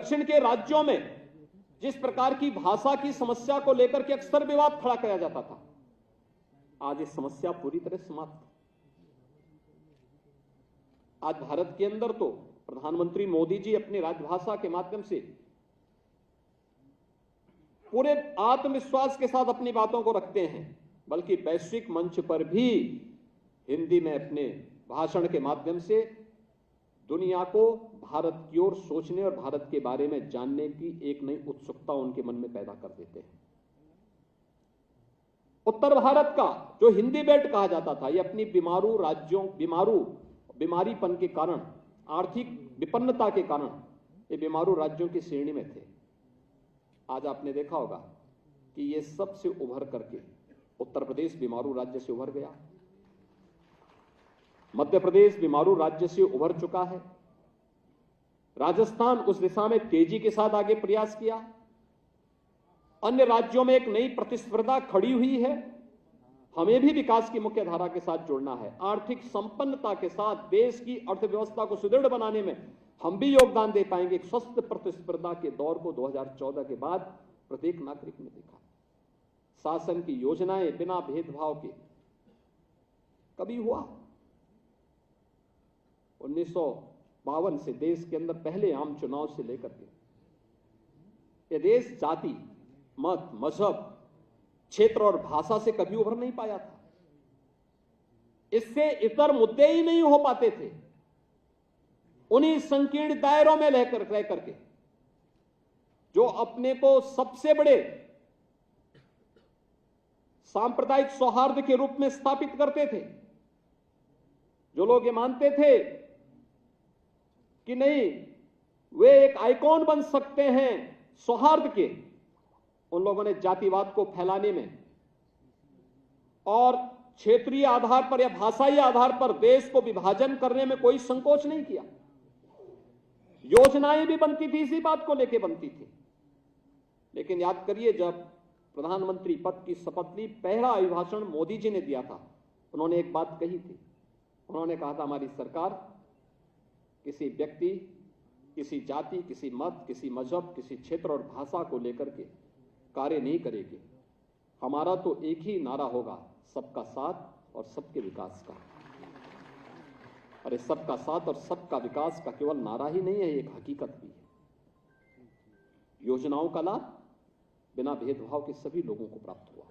दक्षिण के राज्यों में जिस प्रकार की भाषा की समस्या को लेकर के अक्सर विवाद खड़ा किया जाता था, आज इस समस्या पूरी तरह समाप्त। आज भारत के अंदर तो प्रधानमंत्री मोदी जी अपनी राजभाषा के माध्यम से पूरे आत्मविश्वास के साथ अपनी बातों को रखते हैं, बल्कि वैश्विक मंच पर भी हिंदी में अपने भाषण के माध्यम से दुनिया को भारत की ओर सोचने और भारत के बारे में जानने की एक नई उत्सुकता उनके मन में पैदा कर देते हैं। उत्तर भारत का जो हिंदी बेल्ट कहा जाता था, ये अपनी बीमारीपन के कारण, आर्थिक विपन्नता के कारण ये बीमारू राज्यों की श्रेणी में थे। आज आपने देखा होगा कि ये सबसे उभर करके उत्तर प्रदेश बीमारू राज्य से उभर गया, मध्य प्रदेश बीमारू राज्य से उभर चुका है, राजस्थान उस दिशा में तेजी के साथ आगे प्रयास किया, अन्य राज्यों में एक नई प्रतिस्पर्धा खड़ी हुई है। हमें भी विकास की मुख्य धारा के साथ जुड़ना है। आर्थिक संपन्नता के साथ देश की अर्थव्यवस्था को सुदृढ़ बनाने में हम भी योगदान दे पाएंगे। एक स्वस्थ प्रतिस्पर्धा के दौर को 2014 के बाद प्रत्येक नागरिक ने देखा। शासन की योजनाएं बिना भेदभाव के कभी हुआ? 1952 से देश के अंदर पहले आम चुनाव से लेकर के यह देश जाति, मत, मजहब, क्षेत्र और भाषा से कभी उभर नहीं पाया था। इससे इतर मुद्दे ही नहीं हो पाते थे। उन्हीं संकीर्ण दायरों में रह करके जो अपने को सबसे बड़े सांप्रदायिक सौहार्द के रूप में स्थापित करते थे, जो लोग ये मानते थे कि नहीं वे एक आइकॉन बन सकते हैं सौहार्द के, उन लोगों ने जातिवाद को फैलाने में और क्षेत्रीय आधार पर या भाषाई आधार पर देश को विभाजन करने में कोई संकोच नहीं किया। योजनाएं भी बनती थी, इसी बात को लेकर बनती थी। लेकिन याद करिए, जब प्रधानमंत्री पद की शपथ ली, पहला अभिभाषण मोदी जी ने दिया था, उन्होंने एक बात कही थी। उन्होंने कहा था, हमारी सरकार किसी व्यक्ति, किसी जाति, किसी मत, किसी मजहब, किसी क्षेत्र और भाषा को लेकर के कार्य नहीं करेगी। हमारा तो एक ही नारा होगा, सबका साथ और सबके विकास का। अरे सबका साथ और सबका विकास का केवल नारा ही नहीं है, एक हकीकत भी है। योजनाओं का लाभ बिना भेदभाव के सभी लोगों को प्राप्त हुआ।